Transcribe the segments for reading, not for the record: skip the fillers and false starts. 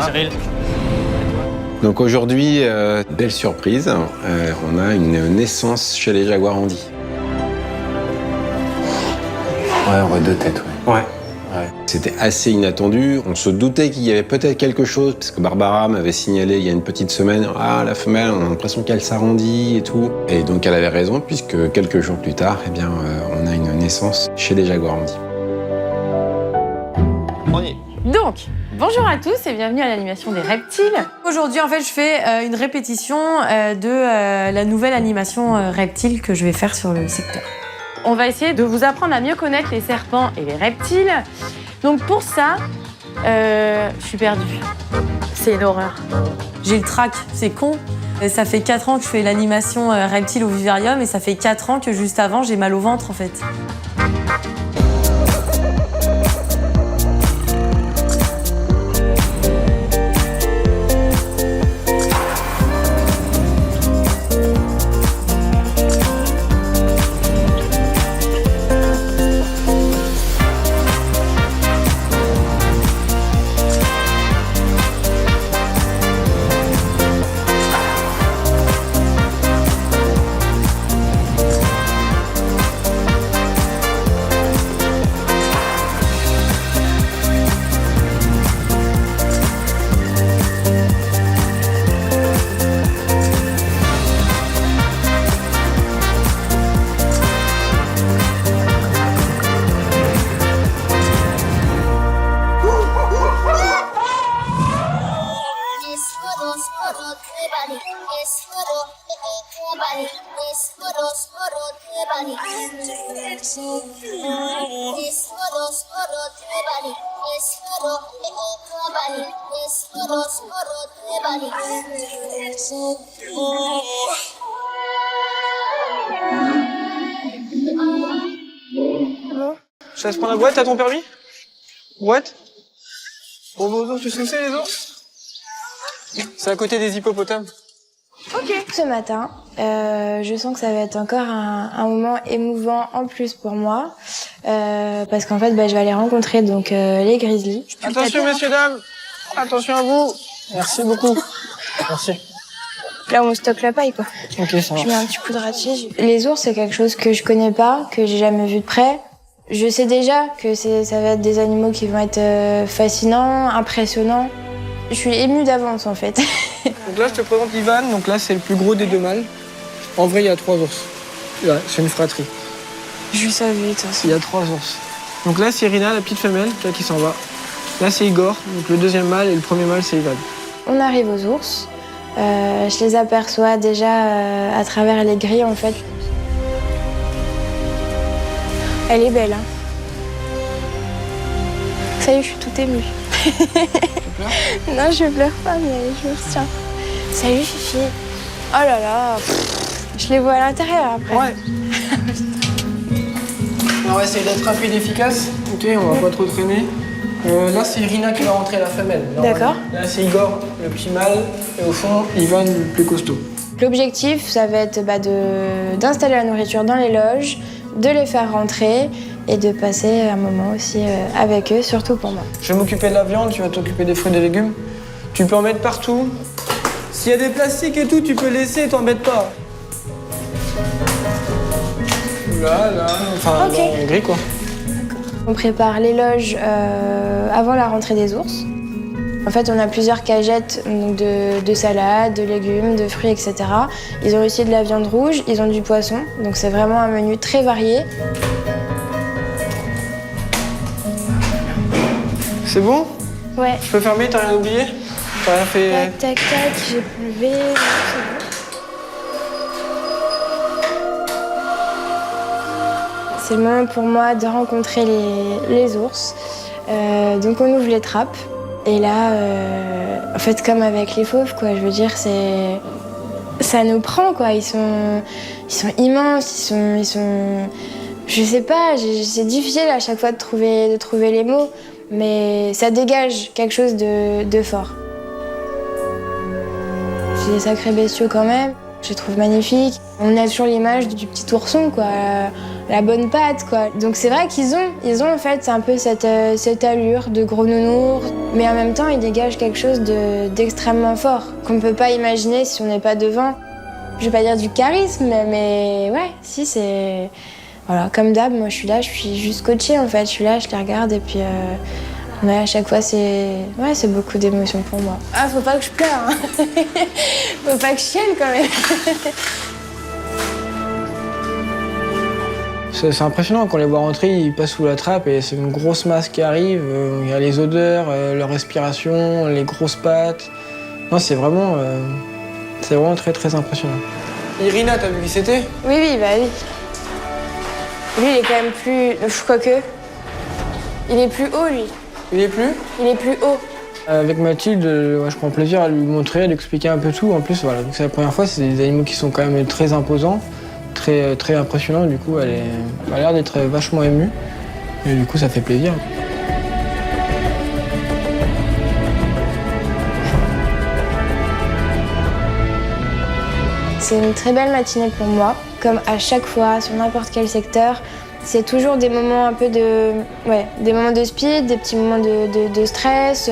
Cyril. Donc aujourd'hui, belle surprise, on a une naissance chez les jaguars Andy. Ouais, on voit 2 têtes, ouais. Ouais. C'était assez inattendu, on se doutait qu'il y avait peut-être quelque chose, parce que Barbara m'avait signalé il y a une petite semaine, « Ah, la femelle, on a l'impression qu'elle s'arrondit et tout ». Et donc elle avait raison, puisque quelques jours plus tard, eh bien, on a une naissance chez les jaguars Andy. On y est. Donc, bonjour à tous et bienvenue à l'animation des reptiles. Aujourd'hui, en fait, je fais une répétition de la nouvelle animation reptile que je vais faire sur le secteur. On va essayer de vous apprendre à mieux connaître les serpents et les reptiles. Donc pour ça, je suis perdue. C'est une horreur. J'ai le trac, c'est con. Ça fait 4 ans que je fais l'animation reptile au vivarium et ça fait 4 ans que juste avant, j'ai mal au ventre en fait. Je te laisse prendre la boîte, t'as ton permis? Boîte? Bon, vos ours, tu sais les ours? C'est à côté des hippopotames. Ce matin, je sens que ça va être encore un moment émouvant en plus pour moi, parce qu'en fait, je vais aller rencontrer donc les grizzlies. Attention, messieurs, dames! Attention à vous! Merci beaucoup. Merci. Là, on stocke la paille, quoi. Ok, ça Je marche. mets un petit coup de ratige. Les ours, c'est quelque chose que je connais pas, que j'ai jamais vu de près. Je sais déjà que ça va être des animaux qui vont être fascinants, impressionnants. Je suis émue d'avance, en fait. Donc là, je te présente Ivan. Donc là, c'est le plus gros des 2 mâles. En vrai, il y a 3 ours. Ouais, c'est une fratrie. Je savais, de toute façon. Il y a 3 ours. Donc là, c'est Irina, la petite femelle, là, qui s'en va. Là, c'est Igor, donc le 2e mâle, et le 1er mâle, c'est Ivan. On arrive aux ours. Je les aperçois déjà à travers les grilles, en fait. Elle est belle, hein. Ça y est, je suis toute émue. Tu pleures? Non, je pleure pas, mais je me retiens. Salut, Fifi. Oh là là, je les vois à l'intérieur après. Ouais. On va essayer d'être rapide et efficace. Ok, on va pas trop traîner. Là, c'est Irina qui va rentrer, la femelle. D'accord. Là, c'est Igor, le petit mâle. Et au fond, Ivan, le plus costaud. L'objectif, ça va être d'installer la nourriture dans les loges, de les faire rentrer et de passer un moment aussi avec eux, surtout pour moi. Je vais m'occuper de la viande, tu vas t'occuper des fruits et des légumes. Tu peux en mettre partout. S'il y a des plastiques et tout, tu peux laisser, t'embête pas. Là, enfin, Ok. dans le gris, quoi. On prépare les loges avant la rentrée des ours. En fait, on a plusieurs cagettes donc de salades, de légumes, de fruits, etc. Ils ont aussi de la viande rouge, ils ont du poisson, donc c'est vraiment un menu très varié. C'est bon? Ouais. Je peux fermer, t'as rien oublié? T'as rien fait... Tac, tac, tac, j'ai prélevé. C'est le moment pour moi de rencontrer les ours. Donc on ouvre les trappes. Et là, en fait, comme avec les fauves, quoi, je veux dire, ça nous prend, quoi. Ils sont immenses, ils sont... Je sais pas, c'est difficile à chaque fois de trouver les mots, mais ça dégage quelque chose de fort. C'est des sacrés bestiaux quand même, je les trouve magnifiques. On a toujours l'image du petit ourson, quoi. la bonne patte, quoi. Donc c'est vrai qu'ils ont en fait un peu cette allure de gros nounours, mais en même temps ils dégagent quelque chose d'extrêmement fort qu'on ne peut pas imaginer si on n'est pas devant. Je vais pas dire du charisme, mais ouais, si c'est... Voilà, comme d'hab, moi je suis là, je suis juste coachée en fait, je suis là, je les regarde et puis ouais, à chaque fois c'est beaucoup d'émotions pour moi. Ah, faut pas que je pleure, hein. Faut pas que je chiale quand même. C'est impressionnant quand on les voit rentrer, ils passent sous la trappe et c'est une grosse masse qui arrive. Il y a les odeurs, leur respiration, les grosses pattes. Non, c'est vraiment très très impressionnant. Irina, t'as vu qui c'était? Oui, bah oui. Lui, il est quand même plus... Quoique, il est plus haut, lui. Il est plus? Il est plus haut. Avec Mathilde, je prends plaisir à lui montrer, à lui expliquer un peu tout. En plus, voilà, donc c'est la première fois, c'est des animaux qui sont quand même très imposants, très, très impressionnants. Du coup, elle a l'air d'être vachement émue. Et du coup, ça fait plaisir. C'est une très belle matinée pour moi. Comme à chaque fois, sur n'importe quel secteur, c'est toujours des moments un peu des moments de speed, des petits moments de stress,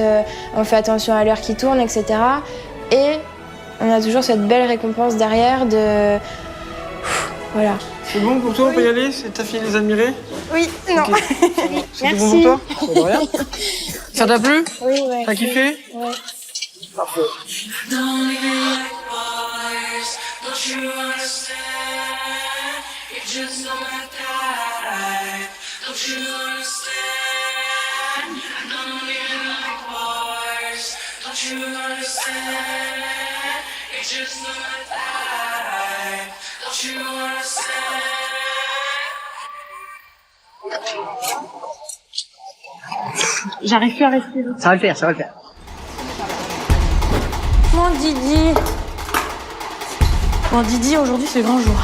on fait attention à l'heure qui tourne, etc. Et on a toujours cette belle récompense derrière de... Voilà. C'est bon pour toi, on peut y aller? Ta fille les admirer? Oui, non. Okay. C'était bon pour toi? De rien. Ça t'a plu? Oui, ouais. T'as kiffé? Ouais. Parfait. J'arrive plus à respirer. Ça va le faire, ça va le faire. Mon Didi, aujourd'hui c'est le grand jour.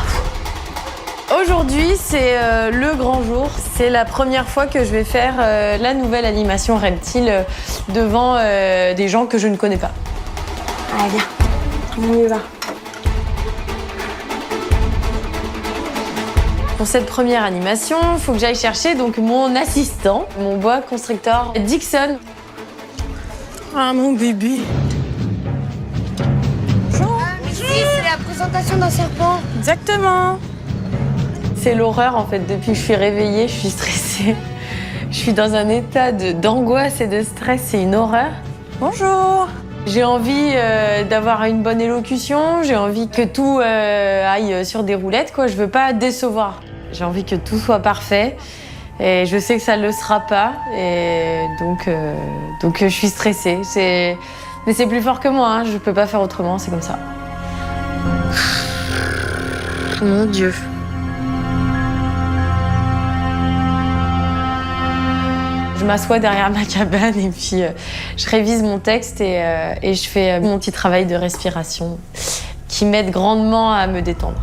Aujourd'hui c'est le grand jour. C'est la première fois que je vais faire la nouvelle animation reptile devant des gens que je ne connais pas. Allez, viens. On y va. Pour cette première animation, il faut que j'aille chercher donc mon assistant, mon boa constrictor Dixon. Ah mon bébé. C'est la présentation d'un serpent. Exactement. C'est l'horreur en fait. Depuis que je suis réveillée, je suis stressée. Je suis dans un état d'angoisse et de stress. C'est une horreur. Bonjour. J'ai envie d'avoir une bonne élocution. J'ai envie que tout aille sur des roulettes, quoi. Je veux pas décevoir. J'ai envie que tout soit parfait. Et je sais que ça ne le sera pas. Et donc je suis stressée. Mais c'est plus fort que moi. Hein. Je peux pas faire autrement. C'est comme ça. Mon Dieu. Je m'assois derrière ma cabane et puis je révise mon texte et je fais mon petit travail de respiration qui m'aide grandement à me détendre.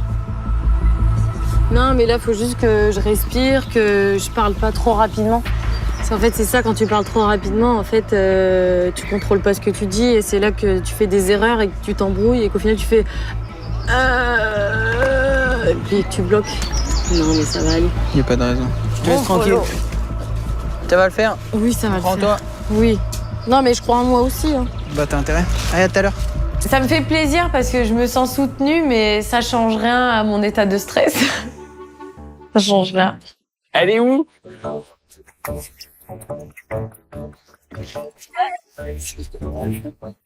Non, mais là, il faut juste que je respire, que je parle pas trop rapidement. Parce qu'en fait, c'est ça, quand tu parles trop rapidement, en fait, tu contrôles pas ce que tu dis et c'est là que tu fais des erreurs et que tu t'embrouilles et qu'au final, tu fais... Et puis tu bloques. Non, mais ça va aller. Il n'y a pas de raison. Je te laisse tranquille. Ça va le faire? Oui, ça va le faire. Prends-toi. Oui. Non, mais je crois en moi aussi. Hein. Bah, t'as intérêt. Allez, à tout à l'heure. Ça me fait plaisir parce que je me sens soutenue, mais ça change rien à mon état de stress. Ça change rien. Elle est où?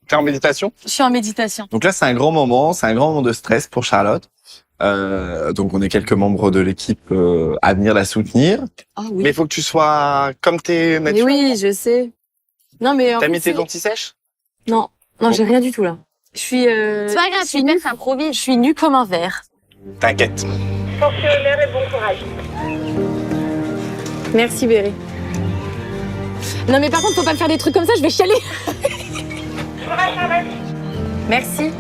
T'es en méditation? Je suis en méditation. Donc là, c'est un grand moment de stress pour Charlotte. Donc on est quelques membres de l'équipe à venir la soutenir. Ah oui. Mais il faut que tu sois comme t'es Mais naturel. oui, je sais. Non, mais en T'as fait, mis tes lentilles sèches? Non, j'ai rien du tout là. Je suis. C'est pas grave, je suis nue, je suis nue comme un verre. T'inquiète. Fonctionnaire et bon courage. Merci, Béry. Non, mais par contre, faut pas me faire des trucs comme ça, je vais chialer. Merci.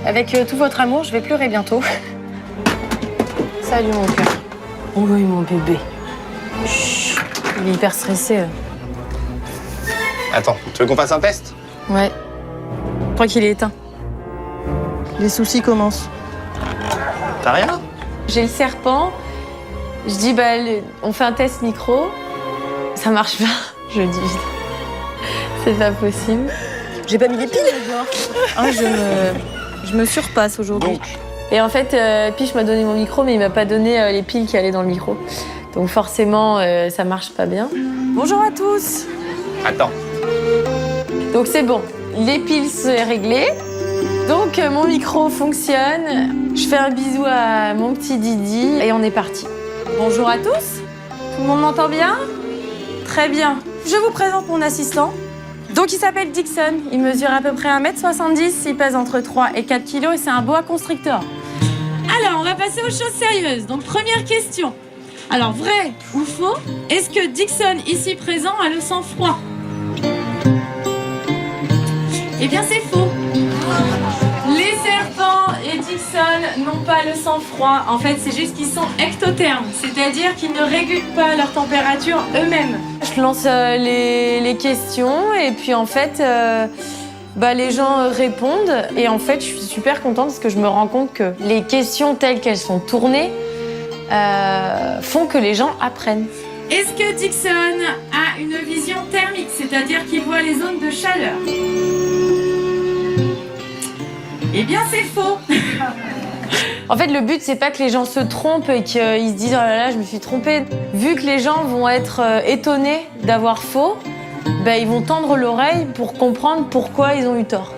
Avec tout votre amour, je vais pleurer bientôt. Salut, mon cœur. Oh oui, mon bébé. Chut. Il est hyper stressé. Attends, tu veux qu'on fasse un test? Ouais. Je crois qu'il est éteint. Les soucis commencent. T'as rien? J'ai le serpent, Je dis, on fait un test micro. Ça marche pas. Je dis, c'est pas possible. J'ai pas mis les piles. Je me surpasse aujourd'hui. Donc, Et en fait, Piche m'a donné mon micro, mais il m'a pas donné les piles qui allaient dans le micro. Donc forcément, ça marche pas bien. Bonjour à tous. attends. Donc c'est bon, les piles sont réglées. Donc mon micro fonctionne. Je fais un bisou à mon petit Didi et on est parti. Bonjour à tous. Tout le monde m'entend bien? Très bien. Je vous présente mon assistant. Donc il s'appelle Dixon. Il mesure à peu près 1m70. Il pèse entre 3 et 4 kg et c'est un boa constrictor. Alors, on va passer aux choses sérieuses. Donc première question. Alors, vrai ou faux, est-ce que Dixon, ici présent, a le sang-froid? Eh bien, c'est faux. Les serpents et Dixon n'ont pas le sang-froid. En fait, c'est juste qu'ils sont ectothermes, c'est-à-dire qu'ils ne régulent pas leur température eux-mêmes. Je lance les questions et puis en fait, les gens répondent. Et en fait, je suis super contente parce que je me rends compte que les questions telles qu'elles sont tournées font que les gens apprennent. Est-ce que Dixon a une vision thermique, c'est-à-dire qu'il voit les zones de chaleur? Eh bien, c'est faux. En fait, le but, c'est pas que les gens se trompent et qu'ils se disent « Oh là là, je me suis trompée ». Vu que les gens vont être étonnés d'avoir faux, ils vont tendre l'oreille pour comprendre pourquoi ils ont eu tort.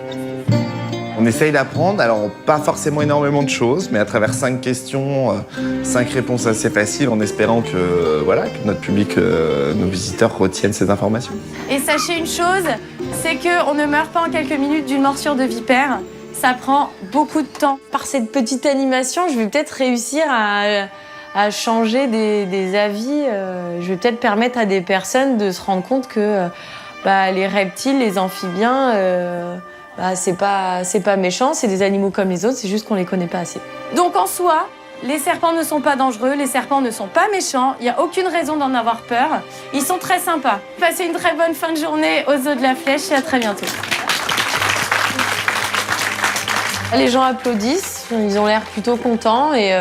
On essaye d'apprendre, alors pas forcément énormément de choses, mais à travers 5 questions, 5 réponses assez faciles, en espérant que notre public, nos visiteurs retiennent ces informations. Et sachez une chose, c'est qu'on ne meurt pas en quelques minutes d'une morsure de vipère. Ça prend beaucoup de temps. Par cette petite animation, je vais peut-être réussir à changer des avis. Je vais peut-être permettre à des personnes de se rendre compte que les reptiles, les amphibiens, c'est pas méchant, c'est des animaux comme les autres, c'est juste qu'on les connaît pas assez. Donc en soi, les serpents ne sont pas dangereux, les serpents ne sont pas méchants, il n'y a aucune raison d'en avoir peur. Ils sont très sympas. Passez une très bonne fin de journée aux Eaux de la Flèche et à très bientôt. Les gens applaudissent, ils ont l'air plutôt contents et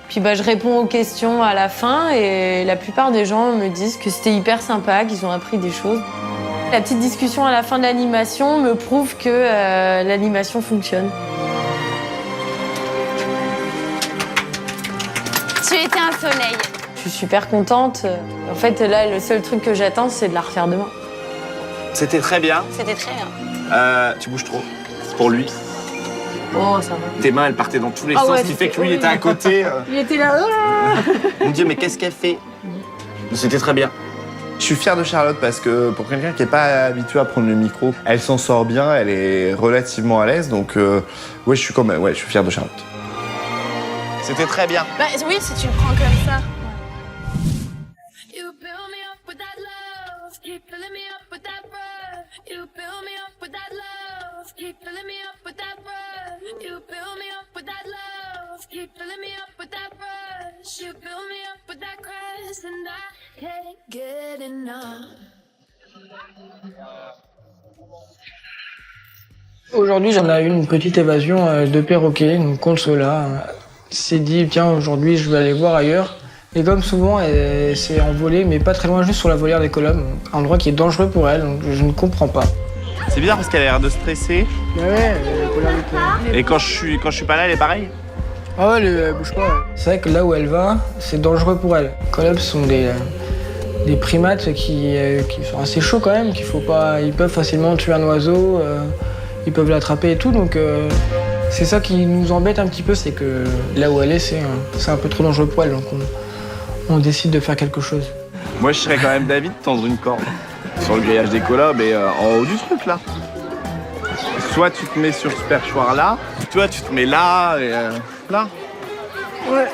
puis je réponds aux questions à la fin et la plupart des gens me disent que c'était hyper sympa, qu'ils ont appris des choses. La petite discussion à la fin de l'animation me prouve que l'animation fonctionne. Tu étais un soleil. Je suis super contente. En fait, là, le seul truc que j'attends, c'est de la refaire demain. C'était très bien. C'était très bien. Tu bouges trop. C'est pour lui. Oh, ça va. Tes mains, elles partaient dans tous les sens, ouais, ce qui fait que lui, il était à côté. Il était là. Mon Dieu, mais qu'est-ce qu'elle fait? C'était très bien. Je suis fier de Charlotte parce que pour quelqu'un qui n'est pas habitué à prendre le micro, elle s'en sort bien, elle est relativement à l'aise, donc je suis fier de Charlotte. C'était très bien. Oui, si tu le prends comme ça. Aujourd'hui, j'en ai eu une petite évasion de perroquet, donc Consola s'est dit tiens, aujourd'hui je vais aller voir ailleurs. Et comme souvent, elle s'est envolée, mais pas très loin, juste sur la volière des colobes, un endroit qui est dangereux pour elle, donc je ne comprends pas. C'est bizarre parce qu'elle a l'air de stresser. Mais ouais, elle Et quand je suis pas là, elle est pareille. Ah ouais, elle bouge pas. C'est vrai que là où elle va, c'est dangereux pour elle. Les colobes sont des primates qui sont assez chauds quand même, ils peuvent facilement tuer un oiseau, ils peuvent l'attraper et tout, donc c'est ça qui nous embête un petit peu, c'est que là où elle est, c'est un peu trop dangereux pour elle, donc on décide de faire quelque chose. Moi, je serais quand même d'avis de tendre une corde sur le grillage des colobes et en haut du truc là. Soit tu te mets sur ce perchoir là, toi tu te mets là et là. Ouais.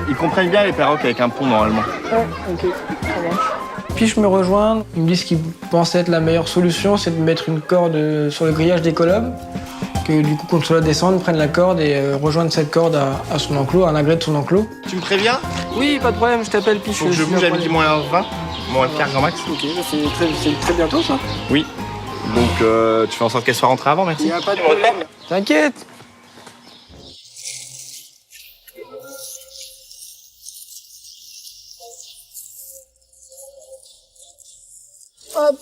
Ils comprennent bien les perroquets avec un pont normalement. Ouais, ok, ça marche. Puis je me rejoins, ils me disent qu'ils pensent être la meilleure solution, c'est de mettre une corde sur le grillage des colobes, que du coup quand cela descende, prennent la corde et rejoignent cette corde à son enclos, à un agrès de son enclos. Tu me préviens? Oui, pas de problème, je t'appelle Piche. Faut que je bouge à midi moins 20, moins 4 grand max. Ok, c'est très bientôt ça. Oui. Donc tu fais en sorte qu'elle soit rentrée avant, merci. Y a pas de problème. T'inquiète. Hop.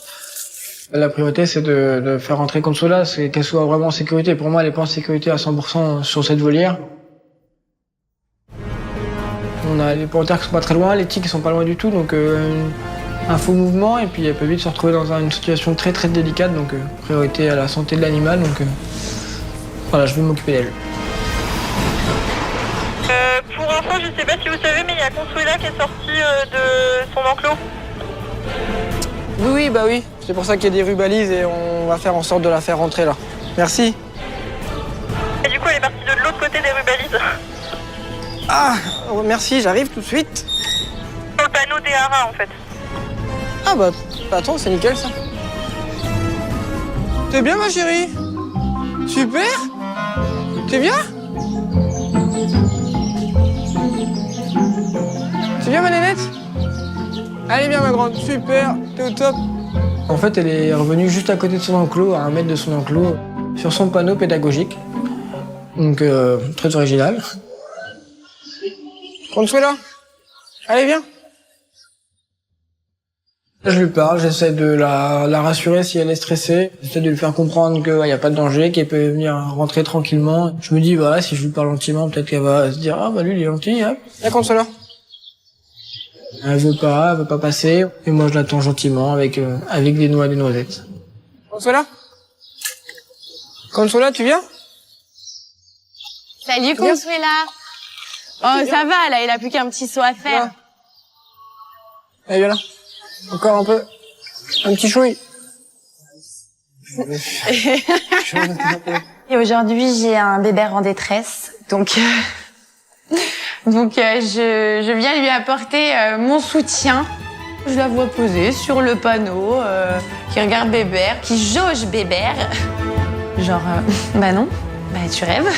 La priorité, c'est de faire rentrer Consuela, c'est qu'elle soit vraiment en sécurité. Pour moi, elle n'est pas en sécurité à 100% sur cette volière. On a les panthères qui sont pas très loin, les tigres qui sont pas loin du tout, donc un faux mouvement, et puis elle peut vite se retrouver dans une situation très très délicate, donc priorité à la santé de l'animal, donc voilà, je vais m'occuper d'elle. Pour info, je sais pas si vous savez, mais il y a Consuela qui est sortie de son enclos. Oui, bah oui, c'est pour ça qu'il y a des rubalises et on va faire en sorte de la faire rentrer là. Merci. Et du coup, elle est partie de l'autre côté des rubalises. Ah, merci, j'arrive tout de suite. Sur le panneau des haras, en fait. Ah bah attends, c'est nickel ça. T'es bien ma chérie? Super. T'es bien? C'est bien ma nénette? Elle est bien ma grande, super, t'es au top. En fait, elle est revenue juste à côté de son enclos, à 1 mètre de son enclos, sur son panneau pédagogique. Donc très original. Consuela, allez viens. Je lui parle, j'essaie de la rassurer si elle est stressée. J'essaie de lui faire comprendre qu'il n'y a pas de danger, qu'elle peut venir rentrer tranquillement. Je me dis, voilà, si je lui parle gentiment, peut-être qu'elle va se dire, ah bah lui il est gentil, hop. Viens Consuela. Elle veut pas passer. Et moi je l'attends gentiment avec des noix et des noisettes. Consuela? Consuela, tu viens? Salut Consuela. Oh, ça va, là, il a plus qu'un petit saut à faire. Allez, viens là. Encore un peu. Un petit chouille. Et aujourd'hui, j'ai un bébert en détresse, donc je viens lui apporter mon soutien. Je la vois poser sur le panneau, qui regarde Bébert, qui jauge Bébert. Genre, bah non, bah tu rêves.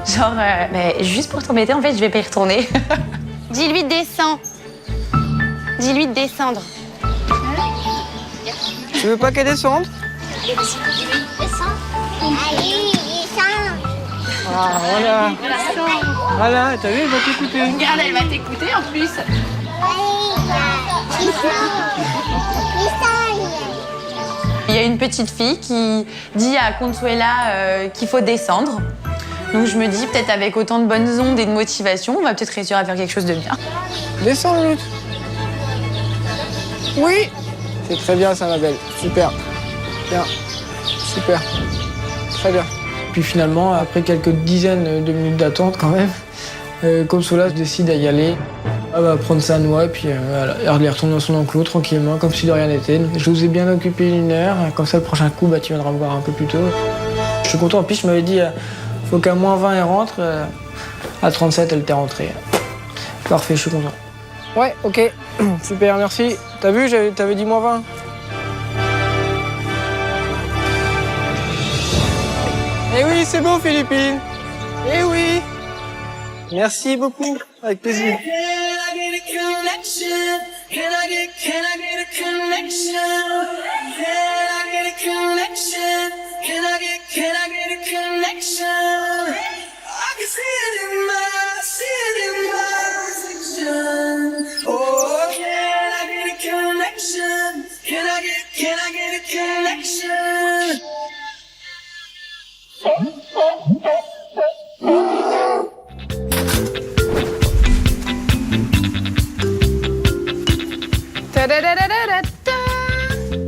Genre, bah, juste pour t'embêter, en fait, je vais pas y retourner. Dis-lui de descendre. Dis-lui de descendre. Tu veux pas qu'elle descende? Ah, voilà. Voilà, t'as vu, elle va t'écouter. Regarde, elle va t'écouter en plus. Il y a une petite fille qui dit à Consuela qu'il faut descendre. Donc je me dis, peut-être avec autant de bonnes ondes et de motivation, on va peut-être réussir à faire quelque chose de bien. Descends, Lutte. Oui. C'est très bien ça, ma belle. Super. Bien. Super. Très bien. Puis finalement, après quelques dizaines de minutes d'attente quand même, Consuela décide à y aller. Elle va prendre sa noix et puis elle retourne dans son enclos tranquillement, comme si de rien n'était. Je vous ai bien occupé 1 heure, comme ça le prochain coup, bah, tu viendras me voir un peu plus tôt. Je suis content, en plus je m'avais dit, faut qu'à -20 elle rentre, à 37 elle était rentrée. Parfait, je suis content. Ouais, ok, super, merci. T'as vu, t'avais dit -20. Eh oui, c'est beau, Philippine. Eh oui. Merci beaucoup, avec plaisir.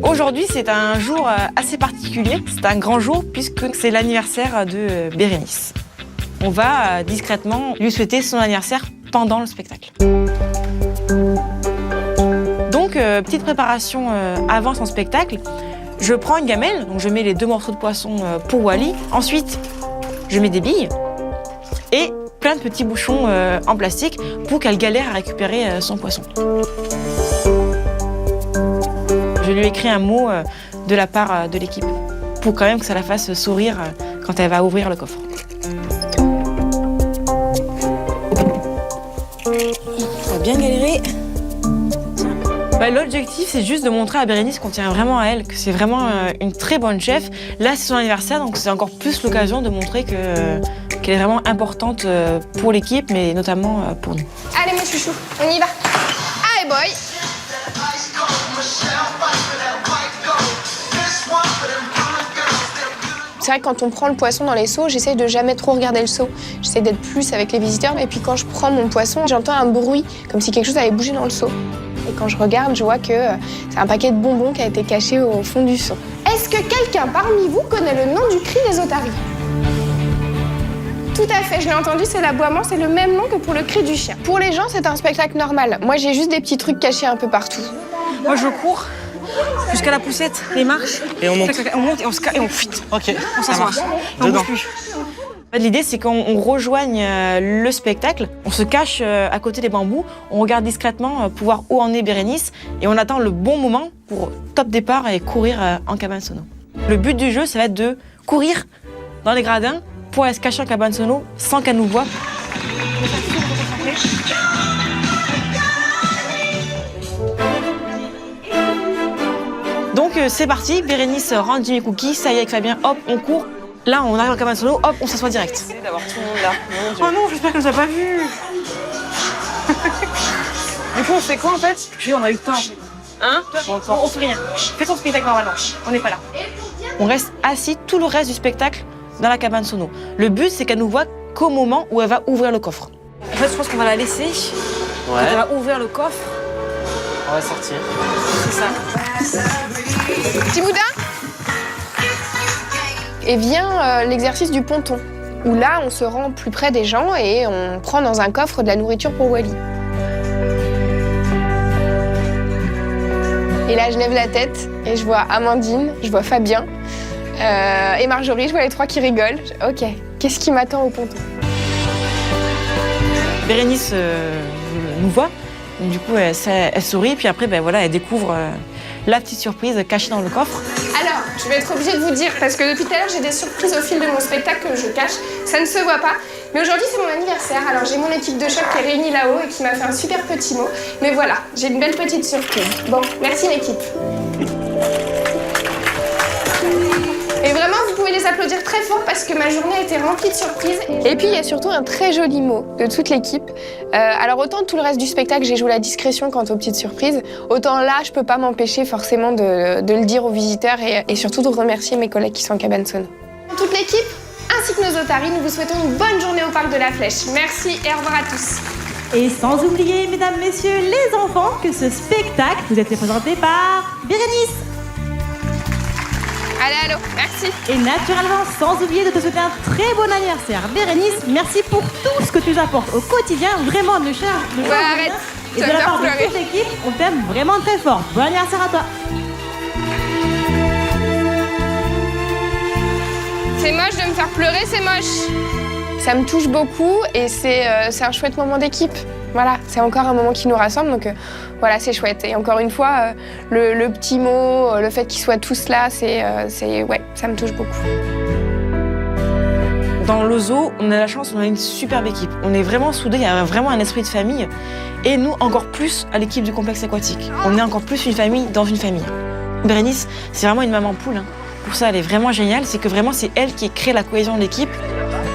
Aujourd'hui, c'est un jour assez particulier. C'est un grand jour puisque c'est l'anniversaire de Bérénice. On va discrètement lui souhaiter son anniversaire pendant le spectacle. Donc, petite préparation avant son spectacle. Je prends une gamelle, donc je mets les 2 morceaux de poisson pour Wally. Ensuite, je mets des billes et plein de petits bouchons en plastique pour qu'elle galère à récupérer son poisson. Je lui ai écrit un mot de la part de l'équipe pour quand même que ça la fasse sourire quand elle va ouvrir le coffre. Ça a bien galéré. L'objectif, c'est juste de montrer à Bérénice qu'on tient vraiment à elle, que c'est vraiment une très bonne chef. Là, c'est son anniversaire, donc c'est encore plus l'occasion de montrer qu'elle est vraiment importante pour l'équipe, mais notamment pour nous. Allez, mon chouchou, on y va. Allez, boy. C'est vrai que quand on prend le poisson dans les seaux, j'essaye de jamais trop regarder le seau. J'essaie d'être plus avec les visiteurs. Et puis quand je prends mon poisson, j'entends un bruit, comme si quelque chose avait bougé dans le seau. Et quand je regarde, je vois que c'est un paquet de bonbons qui a été caché au fond du seau. Est-ce que quelqu'un parmi vous connaît le nom du cri des otaries? Tout à fait, je l'ai entendu, c'est l'aboiement, c'est le même nom que pour le cri du chien. Pour les gens, c'est un spectacle normal. Moi, j'ai juste des petits trucs cachés un peu partout. Moi, je cours jusqu'à la poussette, les marches. Et on monte. On monte et on se et on fuite. Ok. On s'assoit. On bouge plus. L'idée, c'est qu'on rejoigne le spectacle, on se cache à côté des bambous, on regarde discrètement pour voir où en est Bérénice et on attend le bon moment pour top départ et courir en cabane sono. Le but du jeu, ça va être de courir dans les gradins pour aller se cacher en cabane sono sans qu'elle nous voie. Donc c'est parti, Bérénice rentre Jimmy Cookie, ça y est avec Fabien, hop, on court. Là, on arrive en cabane sono, hop, on s'assoit direct. D'avoir tout le monde là. Oh non, j'espère qu'elle nous a pas vus. Du coup, on fait quoi en fait? Puis on a eu le temps. Hein? On fait rien. Fais ton spectacle normalement, on n'est pas là. On reste assis tout le reste du spectacle dans la cabane sono. Le but, c'est qu'elle nous voit qu'au moment où elle va ouvrir le coffre. En fait, je pense qu'on va la laisser. Quand elle va ouvrir le coffre. On va sortir. C'est ça. Petit boudin? Et vient l'exercice du ponton, où là, on se rend plus près des gens et on prend dans un coffre de la nourriture pour Wally. Et là, je lève la tête et je vois Amandine, je vois Fabien et Marjorie, je vois les trois qui rigolent. Ok, qu'est-ce qui m'attend au ponton? Bérénice nous voit, du coup, elle sourit, puis après, ben, voilà, elle découvre la petite surprise cachée dans le coffre. Alors, je vais être obligée de vous dire, parce que depuis tout à l'heure, j'ai des surprises au fil de mon spectacle que je cache. Ça ne se voit pas. Mais aujourd'hui, c'est mon anniversaire. Alors, j'ai mon équipe de chef qui est réunie là-haut et qui m'a fait un super petit mot. Mais voilà, j'ai une belle petite surprise. Bon, merci l'équipe. Et vraiment, vous pouvez les applaudir très fort parce que ma journée a été remplie de surprises. Et puis, il y a surtout un très joli mot de toute l'équipe. Alors, autant tout le reste du spectacle, j'ai joué la discrétion quant aux petites surprises, autant là, je peux pas m'empêcher forcément de le dire aux visiteurs et surtout de remercier mes collègues qui sont en cabane sono. Toute l'équipe, ainsi que nos otaries, nous vous souhaitons une bonne journée au Parc de la Flèche. Merci et au revoir à tous. Et sans oublier, mesdames, messieurs, les enfants, que ce spectacle vous a été présenté par Bérénice. Allô, merci. Et naturellement, sans oublier de te souhaiter un très bon anniversaire. Bérénice, merci pour tout ce que tu nous apportes au quotidien. Vraiment, de cher. Arrête. Et de la part de toute l'équipe, on t'aime vraiment très fort. Bon anniversaire à toi. C'est moche de me faire pleurer, c'est moche. Ça me touche beaucoup et c'est un chouette moment d'équipe. Voilà, c'est encore un moment qui nous rassemble, donc voilà, c'est chouette. Et encore une fois, le petit mot, le fait qu'ils soient tous là, ouais, ça me touche beaucoup. Dans le zoo, on a la chance, on a une superbe équipe. On est vraiment soudés, il y a vraiment un esprit de famille. Et nous, encore plus à l'équipe du complexe aquatique. On est encore plus une famille dans une famille. Bérénice, c'est vraiment une maman poule. Hein. Pour ça, elle est vraiment géniale. C'est que vraiment, c'est elle qui crée la cohésion de l'équipe.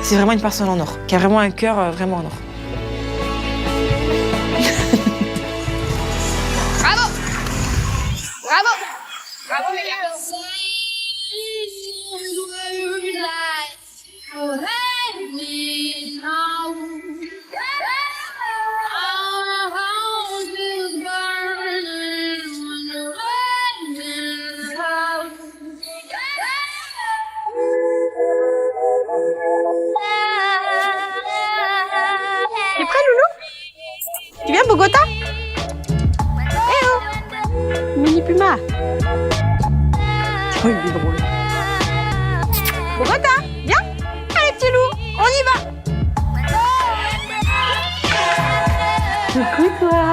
C'est vraiment une personne en or, qui a vraiment un cœur vraiment en or. Bravo! Bravo! Bravo les gars! T'es prêt, Loulou? Tu viens, Bogota? Eh oh! Mini Puma! Oh, il est drôle. Bogota, viens! Allez, petit loup, on y va! Coucou toi!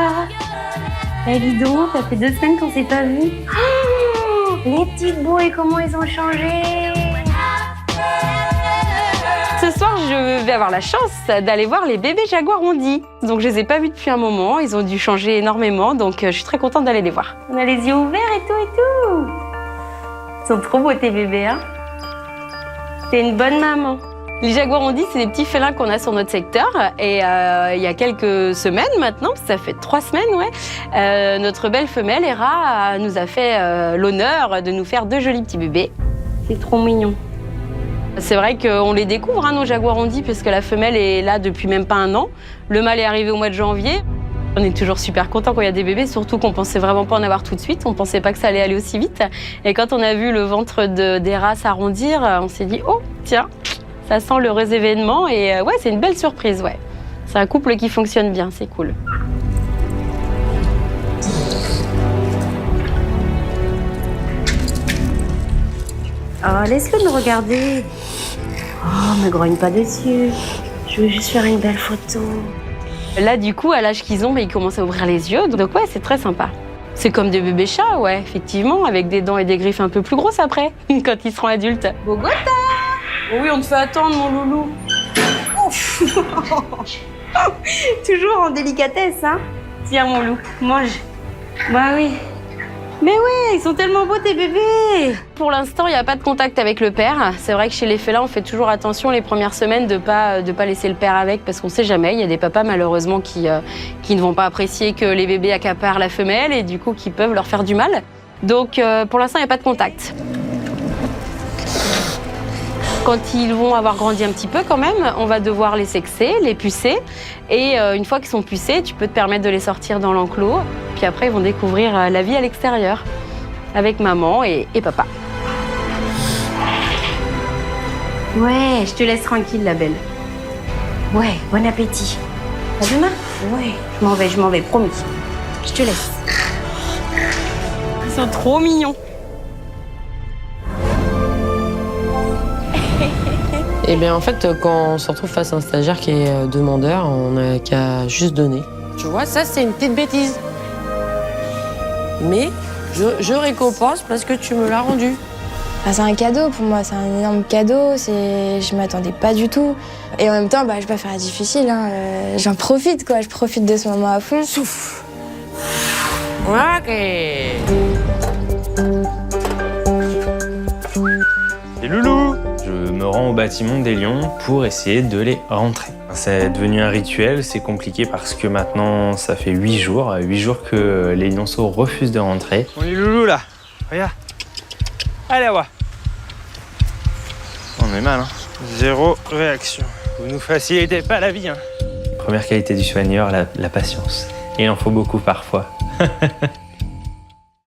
Eh dis donc, ça fait 2 semaines qu'on s'est pas vus. Oh, les petites bouées, comment ils ont changé! Ce soir, je vais avoir la chance d'aller voir les bébés jaguars ondis. Donc je les ai pas vus depuis un moment, ils ont dû changer énormément, donc je suis très contente d'aller les voir. On a les yeux ouverts et tout. Ils sont trop beaux tes bébés, hein? T'es une bonne maman. Les jaguars ondis, c'est des petits félins qu'on a sur notre secteur. Et il y a quelques semaines maintenant, ça fait 3 semaines, ouais, notre belle femelle, Hera, nous a fait l'honneur de nous faire 2 jolis petits bébés. C'est trop mignon. C'est vrai qu'on les découvre, hein, nos jaguars ondis, parce que la femelle est là depuis même pas 1 an. Le mâle est arrivé au mois de janvier. On est toujours super content quand il y a des bébés, surtout qu'on pensait vraiment pas en avoir tout de suite. On pensait pas que ça allait aller aussi vite. Et quand on a vu le ventre des races s'arrondir, on s'est dit, oh, tiens, ça sent l'heureux événement. Et ouais, c'est une belle surprise, ouais. C'est un couple qui fonctionne bien, c'est cool. Oh, laisse-le me regarder. Oh, me grogne pas dessus. Je veux juste faire une belle photo. Là, du coup, à l'âge qu'ils ont, ils commencent à ouvrir les yeux. Donc ouais, c'est très sympa. C'est comme des bébés chats, ouais, effectivement, avec des dents et des griffes un peu plus grosses après, quand ils seront adultes. Bogota! Oh oui, on te fait attendre, mon loulou. Toujours en délicatesse, hein? Tiens, mon loup, mange. Bah oui. Mais ouais, ils sont tellement beaux tes bébés. Pour l'instant, il n'y a pas de contact avec le père. C'est vrai que chez les félins, on fait toujours attention les premières semaines de pas laisser le père avec parce qu'on sait jamais. Il y a des papas malheureusement qui ne vont pas apprécier que les bébés accaparent la femelle et du coup qui peuvent leur faire du mal. Donc pour l'instant, il n'y a pas de contact. Quand ils vont avoir grandi un petit peu quand même, on va devoir les sexer, les pucer. Et une fois qu'ils sont pucés, tu peux te permettre de les sortir dans l'enclos. Puis après, ils vont découvrir la vie à l'extérieur avec maman et papa. Ouais, je te laisse tranquille, la belle. Ouais, bon appétit. À demain? Ouais, je m'en vais, promis. Je te laisse. Ils sont trop mignons. Eh bien, en fait, quand on se retrouve face à un stagiaire qui est demandeur, on n'a qu'à juste donner. Tu vois, ça, c'est une petite bêtise. Mais je récompense parce que tu me l'as rendu. Bah, c'est un cadeau pour moi, c'est un énorme cadeau. Je m'attendais pas du tout. Et en même temps, je vais pas faire la difficile. Hein. J'en profite, quoi. Je profite de ce moment à fond. Souffle. Ok. Et loulou! Je me rends au bâtiment des lions pour essayer de les rentrer. C'est devenu un rituel, c'est compliqué parce que maintenant ça fait 8 jours que les lionceaux refusent de rentrer. On est loulou là, regarde. Allez, ouais. On est mal, hein. Zéro réaction. Vous nous facilitez pas la vie, hein. Première qualité du soigneur, la patience. Et il en faut beaucoup parfois.